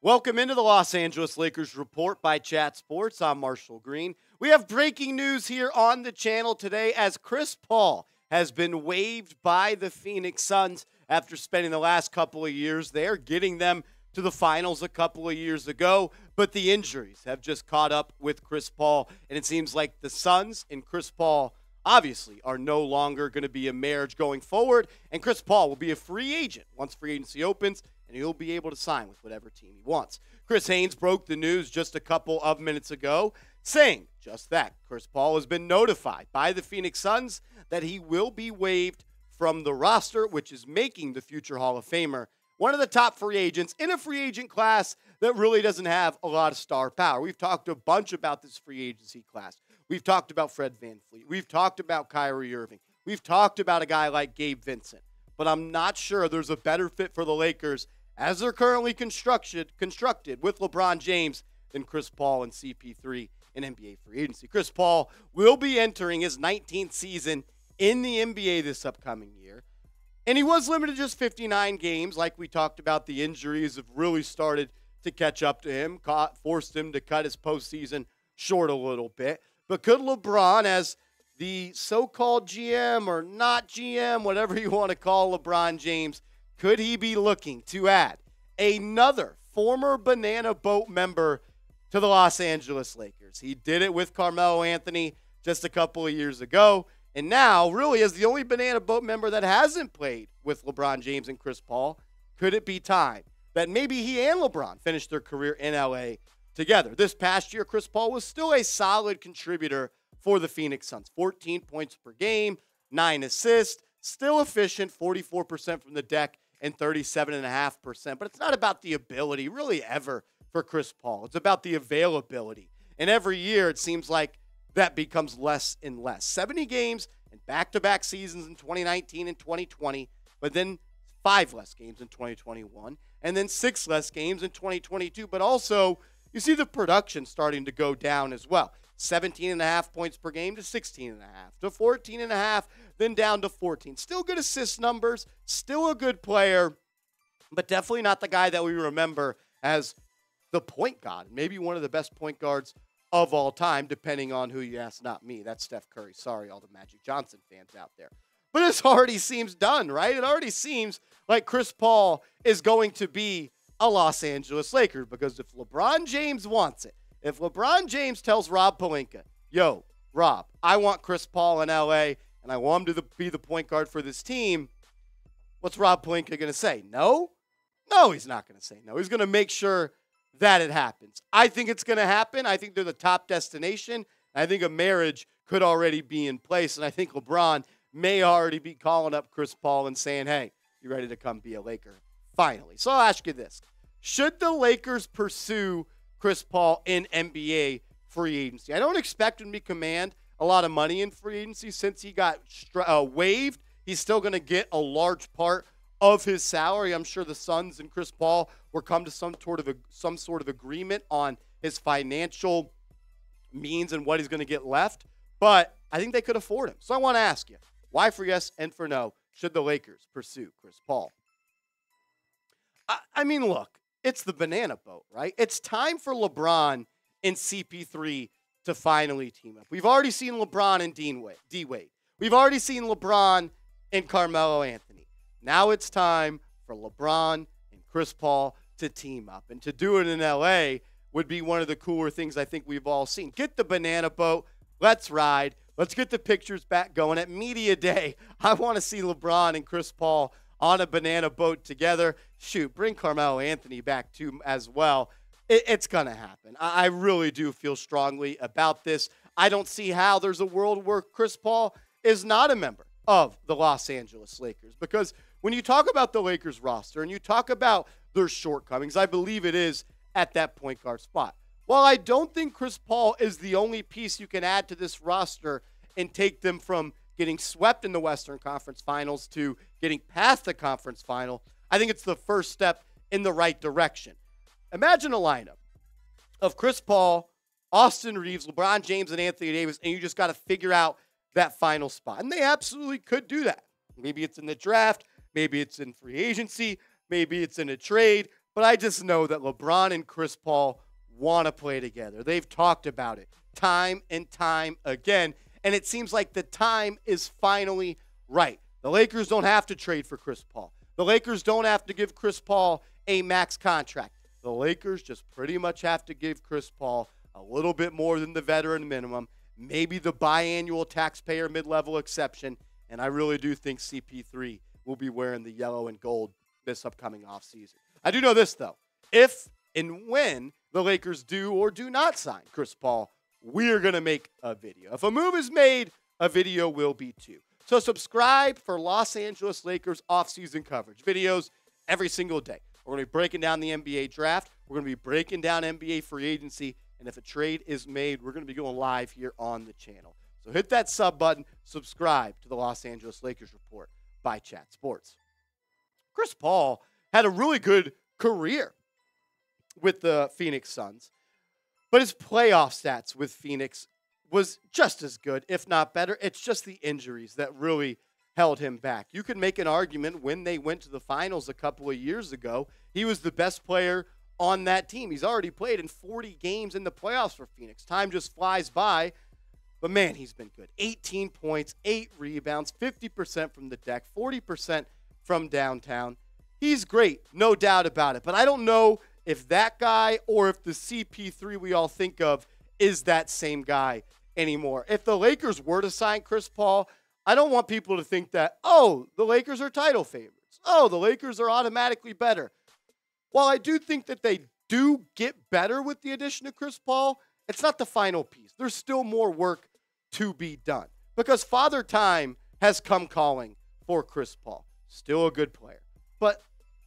Welcome into the Los Angeles Lakers Report by Chat Sports. I'm Marshall Green. We have breaking news here on the channel today as Chris Paul has been waived by the Phoenix Suns after spending the last couple of years there, getting them to the finals a couple of years ago. But the injuries have just caught up with Chris Paul, and it seems like the Suns and Chris Paul obviously are no longer going to be a marriage going forward, and Chris Paul will be a free agent once free agency opens, and he'll be able to sign with whatever team he wants. Chris Haynes broke the news just a couple of minutes ago, saying just that. Chris Paul has been notified by the Phoenix Suns that he will be waived from the roster, which is making the future Hall of Famer one of the top free agents in a free agent class that really doesn't have a lot of star power. We've talked a bunch about this free agency class. We've talked about Fred VanVleet. We've talked about Kyrie Irving. We've talked about a guy like Gabe Vincent. But I'm not sure there's a better fit for the Lakers as they're currently constructed with LeBron James than Chris Paul and CP3 in NBA free agency. Chris Paul will be entering his 19th season in the NBA this upcoming year. And he was limited to just 59 games. Like we talked about, the injuries have really started to catch up to him, forced him to cut his postseason short a little bit. But could LeBron, as the so-called GM or not GM, whatever you want to call LeBron James, could he be looking to add another former Banana Boat member to the Los Angeles Lakers? He did it with Carmelo Anthony just a couple of years ago. And now, really, as the only Banana Boat member that hasn't played with LeBron James and Chris Paul, could it be time that maybe he and LeBron finish their career in LA together? This past year, Chris Paul was still a solid contributor for the Phoenix Suns. 14 points per game, 9 assists, still efficient, 44% from the deck and 37.5%. But it's not about the ability, really, ever, for Chris Paul. It's about the availability. And every year, it seems like that becomes less and less. 70 games and back-to-back seasons in 2019 and 2020, but then 5 less games in 2021, and then 6 less games in 2022. But also, you see the production starting to go down as well. 17.5 points per game to 16.5 to 14.5, then down to 14. Still good assist numbers, still a good player, but definitely not the guy that we remember as the point guard, maybe one of the best point guards of all time, depending on who you ask. Not me. That's Steph Curry. Sorry, all the Magic Johnson fans out there. But this already seems done, right? It already seems like Chris Paul is going to be a Los Angeles Laker, because if LeBron James wants it, if LeBron James tells Rob Pelinka, yo, Rob, I want Chris Paul in LA, and I want him to be the point guard for this team, what's Rob Pelinka going to say? No? No, he's not going to say no. He's going to make sure that it happens. I think it's going to happen. I think they're the top destination. I think a marriage could already be in place, and I think LeBron may already be calling up Chris Paul and saying, hey, you ready to come be a Laker? Finally. So I'll ask you this. Should the Lakers pursue Chris Paul in NBA free agency? I don't expect him to command a lot of money in free agency since he got waived. He's still going to get a large part of his salary. I'm sure the Suns and Chris Paul will come to some sort of agreement on his financial means and what he's going to get left. But I think they could afford him. So I want to ask you, why for yes and for no should the Lakers pursue Chris Paul? I mean, look, it's the Banana Boat, right? It's time for LeBron and CP3 to finally team up. We've already seen LeBron and D-Wade. We've already seen LeBron and Carmelo Anthony. Now it's time for LeBron and Chris Paul to team up. And to do it in LA would be one of the cooler things I think we've all seen. Get the Banana Boat. Let's ride. Let's get the pictures back going. At Media Day, I want to see LeBron and Chris Paul on a Banana Boat together. Shoot, bring Carmelo Anthony back too as well. It's going to happen. I really do feel strongly about this. I don't see how there's a world where Chris Paul is not a member of the Los Angeles Lakers, because when you talk about the Lakers roster and you talk about their shortcomings, I believe it is at that point guard spot. While I don't think Chris Paul is the only piece you can add to this roster and take them from getting swept in the Western Conference Finals to getting past the conference final, I think it's the first step in the right direction. Imagine a lineup of Chris Paul, Austin Reeves, LeBron James, and Anthony Davis, and you just got to figure out that final spot. And they absolutely could do that. Maybe it's in the draft. Maybe it's in free agency. Maybe it's in a trade. but I just know that LeBron and Chris Paul want to play together. They've talked about it time and time again, and it seems like the time is finally right. The Lakers don't have to trade for Chris Paul. The Lakers don't have to give Chris Paul a max contract. The Lakers just pretty much have to give Chris Paul a little bit more than the veteran minimum, maybe the biannual taxpayer mid-level exception, and I really do think CP3 will be wearing the yellow and gold this upcoming offseason. I do know this, though. If and when the Lakers do or do not sign Chris Paul, we're going to make a video. If a move is made, a video will be too. So subscribe for Los Angeles Lakers offseason coverage. Videos every single day. We're going to be breaking down the NBA draft. We're going to be breaking down NBA free agency. And if a trade is made, we're going to be going live here on the channel. So hit that sub button. Subscribe to the Los Angeles Lakers Report by Chat Sports. Chris Paul had a really good career with the Phoenix Suns, but his playoff stats with Phoenix was just as good, if not better. It's just the injuries that really held him back. You could make an argument when they went to the finals a couple of years ago, he was the best player on that team. He's already played in 40 games in the playoffs for Phoenix. Time just flies by, but man, he's been good. 18 points, 8 rebounds, 50% from the deck, 40% from downtown. He's great, no doubt about it. But I don't know if that guy or if the CP3 we all think of is that same guy anymore. If the Lakers were to sign Chris Paul, I don't want people to think that, oh, the Lakers are title favorites. Oh, the Lakers are automatically better. While I do think that they do get better with the addition of Chris Paul, it's not the final piece. There's still more work to be done because Father Time has come calling for Chris Paul. Still a good player, but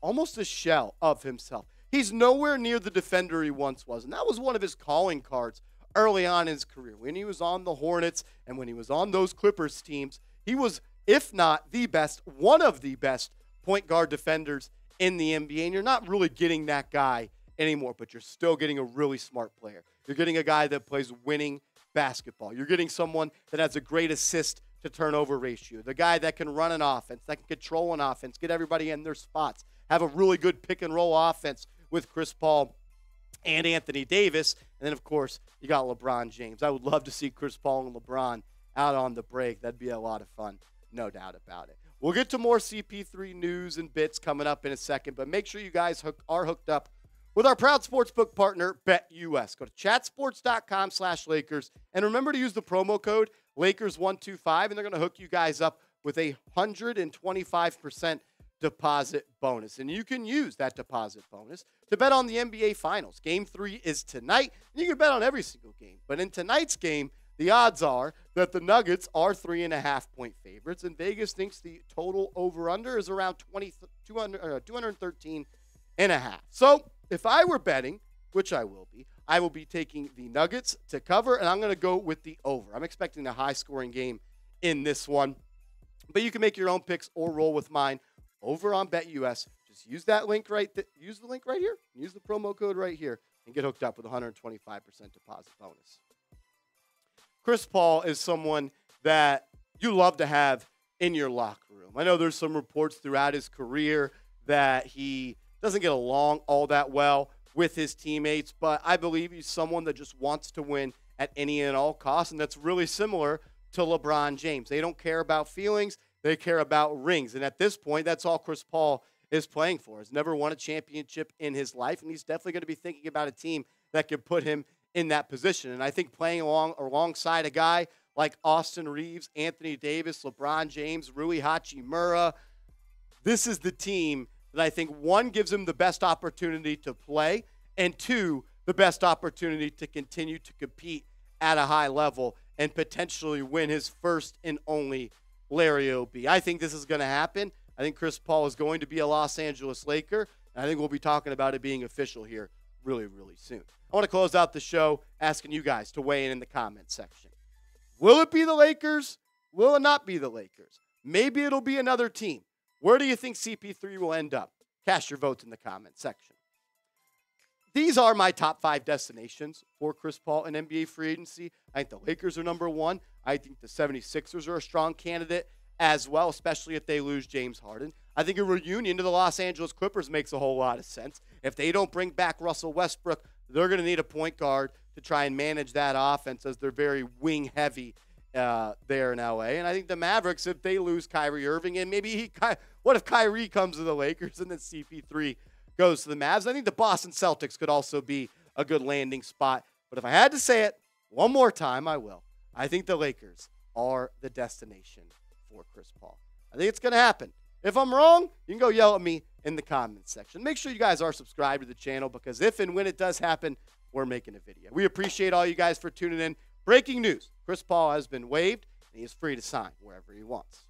almost a shell of himself. He's nowhere near the defender he once was, and that was one of his calling cards early on in his career. When he was on the Hornets and when he was on those Clippers teams, he was, if not the best, one of the best point guard defenders in the NBA, and you're not really getting that guy anymore, but you're still getting a really smart player. You're getting a guy that plays winning basketball. You're getting someone that has a great assist to turnover ratio, the guy that can run an offense, that can control an offense, get everybody in their spots, have a really good pick and roll offense with Chris Paul and Anthony Davis. And then, of course, you got LeBron James. I would love to see Chris Paul and LeBron out on the break. That'd be a lot of fun, no doubt about it. We'll get to more CP3 news and bits coming up in a second, but make sure you guys are hooked up with our proud sportsbook partner, BetUS. Go to chatsports.com/Lakers, and remember to use the promo code Lakers125, and they're going to hook you guys up with a 125% deposit bonus. And you can use that deposit bonus to bet on the NBA Finals. Game 3 is tonight, and you can bet on every single game. But in tonight's game, the odds are that the Nuggets are 3.5-point favorites, and Vegas thinks the total over-under is around 213.5. So if I were betting, which I will be taking the Nuggets to cover, and I'm going to go with the over. I'm expecting a high-scoring game in this one. But you can make your own picks or roll with mine over on BetUS. Just use that link use the link right here. Use the promo code right here and get hooked up with a 125% deposit bonus. Chris Paul is someone that you love to have in your locker room. I know there's some reports throughout his career that he doesn't get along all that well with his teammates, but I believe he's someone that just wants to win at any and all costs, and that's really similar to LeBron James. They don't care about feelings. They care about rings, and at this point, that's all Chris Paul is playing for. He's never won a championship in his life, and he's definitely going to be thinking about a team that could put him in that position. And I think playing alongside a guy like Austin Reeves, Anthony Davis, LeBron James, Rui Hachimura, this is the team that I think, one, gives him the best opportunity to play, and two, the best opportunity to continue to compete at a high level and potentially win his first and only Larry O.B. I think this is going to happen. I think Chris Paul is going to be a Los Angeles Laker, and I think we'll be talking about it being official here really, really soon. I want to close out the show asking you guys to weigh in the comment section. Will it be the Lakers? Will it not be the Lakers? Maybe it'll be another team. Where do you think CP3 will end up? Cast your votes in the comment section. These are my top 5 destinations for Chris Paul and NBA free agency. I think the Lakers are number 1. I think the 76ers are a strong candidate as well, especially if they lose James Harden. I think a reunion to the Los Angeles Clippers makes a whole lot of sense. If they don't bring back Russell Westbrook, they're going to need a point guard to try and manage that offense as they're very wing heavy there in LA. And I think the Mavericks, if they lose Kyrie Irving, and maybe what if Kyrie comes to the Lakers and then CP3 goes to the Mavs? I think the Boston Celtics could also be a good landing spot. But if I had to say it one more time, I will. I think the Lakers are the destination for Chris Paul. I think it's going to happen. If I'm wrong, you can go yell at me in the comments section. Make sure you guys are subscribed to the channel, because if and when it does happen, we're making a video. We appreciate all you guys for tuning in. Breaking news: Chris Paul has been waived, and he is free to sign wherever he wants.